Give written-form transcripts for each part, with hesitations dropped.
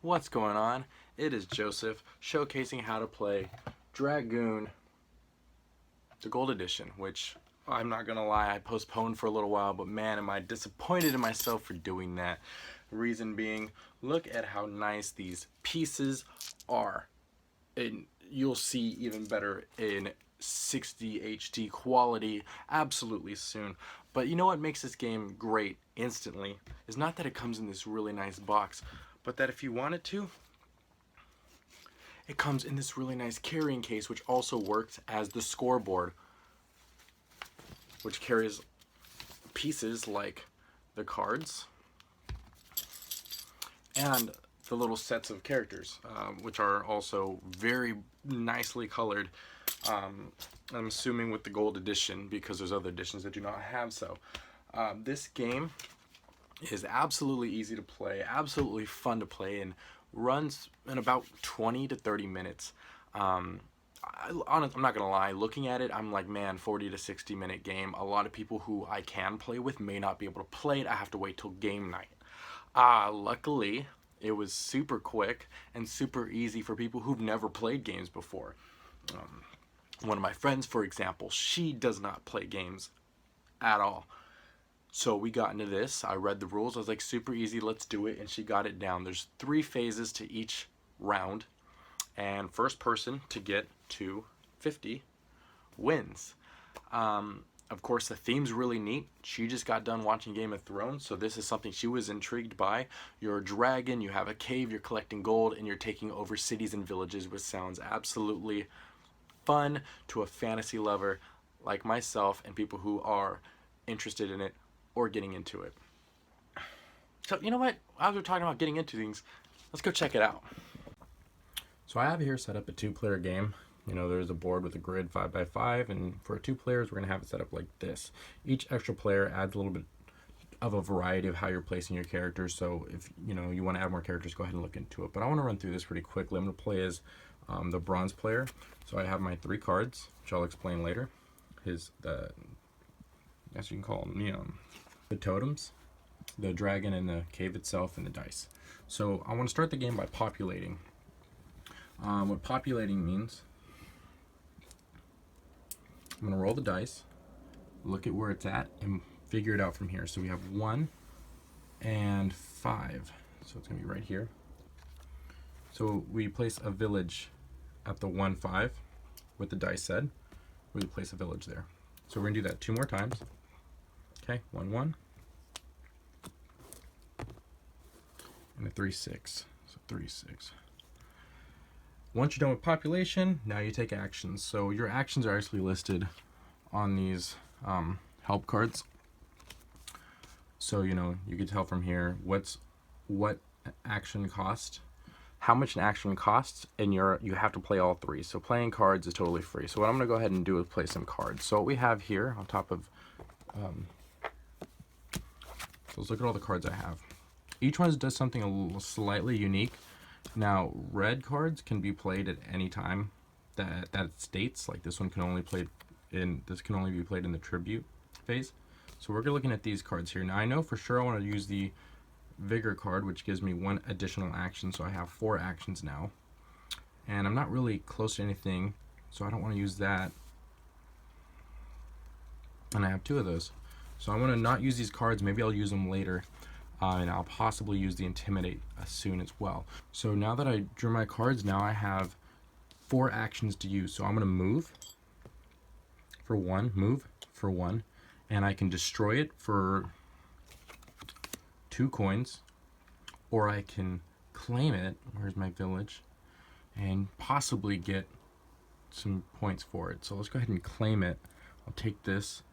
What's going on? It is Joseph showcasing how to play Dragoon, the Gold Edition, which I'm not gonna lie, I postponed for a little while, but man, am I disappointed in myself for doing that. Reason being, look at how nice these pieces are. And you'll see even better in 60 HD quality absolutely soon. But you know what makes this game great instantly is not that it comes in this really nice box, but that if you wanted to, it comes in this really nice carrying case, which also works as the scoreboard, which carries pieces like the cards and the little sets of characters, which are also very nicely colored. I'm assuming with the gold edition, because there's other editions that do not have so. This game is absolutely easy to play, absolutely fun to play, and runs in about 20 to 30 minutes. I'm not gonna lie, looking at it, I'm like, man, 40 to 60-minute game. A lot of people who I can play with may not be able to play it. I have to wait till game night. Luckily, it was super quick and super easy for people who've never played games before. One of my friends, for example, she does not play games at all. So we got into this. I read the rules. I was like, super easy, let's do it. And she got it down. There's 3 phases to each round. And first person to get to 50 wins. Of course, the theme's really neat. She just got done watching Game of Thrones, so this is something she was intrigued by. You're a dragon, you have a cave, you're collecting gold, and you're taking over cities and villages, which sounds absolutely fun to a fantasy lover like myself and people who are interested in it or getting into it. So, you know what? As we're talking about getting into things, let's go check it out. So I have here set up a 2-player game. You know, there's a board with a grid 5x5, and for 2 players, we're gonna have it set up like this. Each extra player adds a little bit of a variety of how you're placing your characters. So if you know you want to add more characters, go ahead and look into it. But I want to run through this pretty quickly. I'm gonna play as the bronze player. So I have my 3 cards, which I'll explain later. I guess you can call them, the totems, the dragon, and the cave itself, and the dice. So I want to start the game by populating. What populating means, I'm going to roll the dice, look at where it's at, and figure it out from here. So we have 1 and 5. So it's going to be right here. So we place a village at the 1, 5 with the dice said. We place a village there. So we're going to do that 2 more times. Okay, 1, 1. And a 3, 6. So 3, 6. Once you're done with population, now you take actions. So your actions are actually listed on these help cards. So you can tell from here what action cost, how much an action costs, and you have to play all 3. So playing cards is totally free. So what I'm going to go ahead and do is play some cards. So what we have here on top of, so let's look at all the cards I have. Each one does something a little slightly unique. Now, red cards can be played at any time that it states. Like this one can only be played in the tribute phase. So we're looking at these cards here. Now I know for sure I want to use the vigor card, which gives me 1 additional action. So I have 4 actions now, and I'm not really close to anything, so I don't want to use that. And I have 2 of those, so I want to not use these cards. Maybe I'll use them later. And I'll possibly use the Intimidate soon as well. So now that I drew my cards, now I have 4 actions to use. So I'm going to move for 1, and I can destroy it for 2 coins, or I can claim it, where's my village, and possibly get some points for it. So let's go ahead and claim it. I'll take this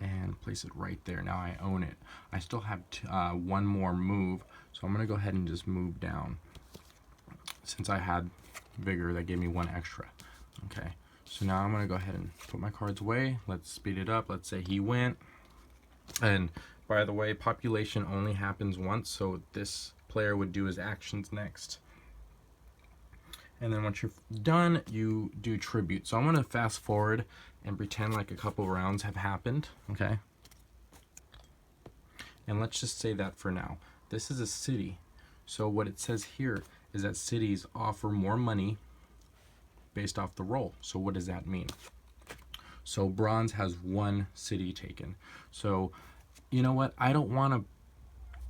and place it right there. Now I own it. I still have 1 more move, so I'm gonna go ahead and just move down. Since I had vigor, that gave me 1 extra. Okay, so now I'm gonna go ahead and put my cards away. Let's speed it up. Let's say he went. And by the way, population only happens once, so this player would do his actions next. And then once you're done, you do tribute. So I'm gonna fast forward and pretend like a couple rounds have happened, okay? And let's just say that for now. This is a city. So what it says here is that cities offer more money based off the roll. So what does that mean? So bronze has 1 city taken. So you know what? I don't want to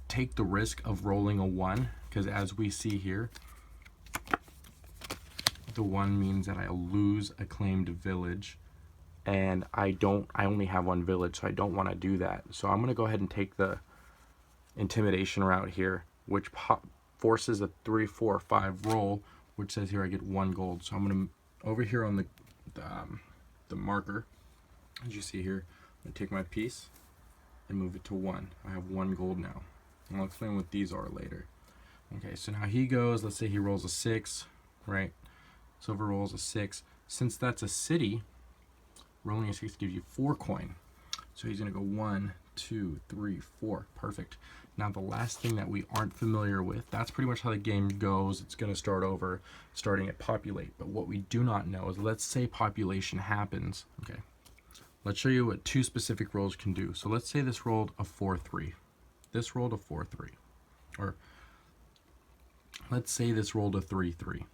take the risk of rolling a 1, because as we see here, the 1 means that I lose a claimed village, and I only have 1 village, so I don't want to do that. So I'm going to go ahead and take the intimidation route here, which forces a 3, 4, 5 roll, which says here I get 1 gold. So I'm going to, over here on the marker, as you see here, I'm going to take my piece and move it to 1. I have 1 gold now. And I'll explain what these are later. Okay, so now he goes, let's say he rolls a 6, right? Silver rolls a 6. Since that's a city, rolling a 6 gives you 4 coin. So he's going to go 1, 2, 3, 4. Perfect. Now the last thing that we aren't familiar with, that's pretty much how the game goes. It's going to start over, starting at populate. But what we do not know is, let's say population happens. Okay, let's show you what 2 specific rolls can do. So let's say this rolled a 4, 3. This rolled a 4, 3. Or let's say this rolled a 3, 3.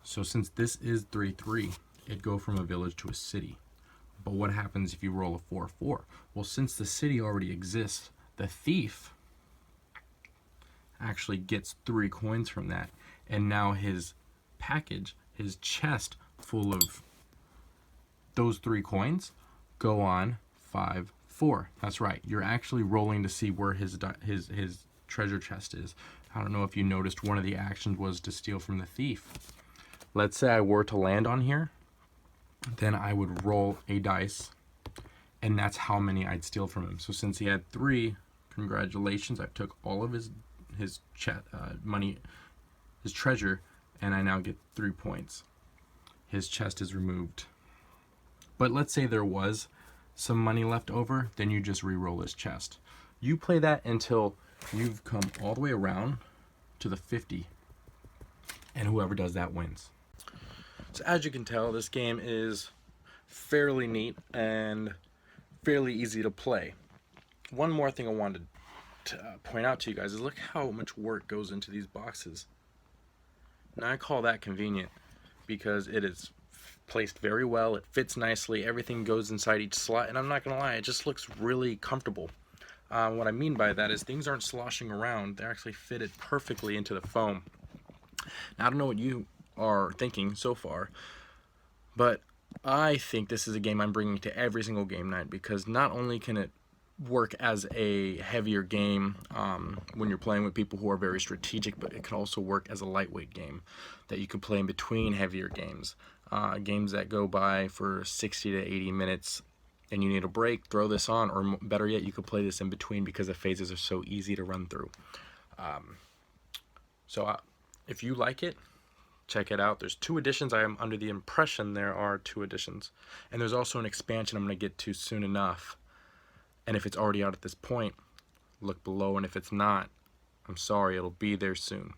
So since this is 3, 3, it'd go from a village to a city. But what happens if you roll a 4, 4? Well, since the city already exists, the thief actually gets 3 coins from that. And now his package, his chest full of those 3 coins, go on 5, 4. That's right. You're actually rolling to see where his treasure chest is. I don't know if you noticed, one of the actions was to steal from the thief. Let's say I were to land on here, then I would roll a dice, and that's how many I'd steal from him. So since he had 3, congratulations, I took all of his money, his treasure, and I now get 3 points. His chest is removed. But let's say there was some money left over, then you just re-roll his chest. You play that until you've come all the way around to the 50, and whoever does that wins. So as you can tell, this game is fairly neat and fairly easy to play. One more thing I wanted to point out to you guys is look how much work goes into these boxes. Now I call that convenient because it is placed very well, it fits nicely, everything goes inside each slot, and I'm not gonna lie, it just looks really comfortable. What I mean by that is things aren't sloshing around, they're actually fitted perfectly into the foam. Now I don't know what you are thinking so far, but I think this is a game I'm bringing to every single game night, because not only can it work as a heavier game when you're playing with people who are very strategic, but it can also work as a lightweight game that you can play in between heavier games. Games that go by for 60 to 80 minutes and you need a break, throw this on, or better yet, you could play this in between because the phases are so easy to run through. If you like it, check it out. There's 2 editions. I am under the impression there are 2 editions. And there's also an expansion I'm going to get to soon enough. And if it's already out at this point, look below. And if it's not, I'm sorry, it'll be there soon.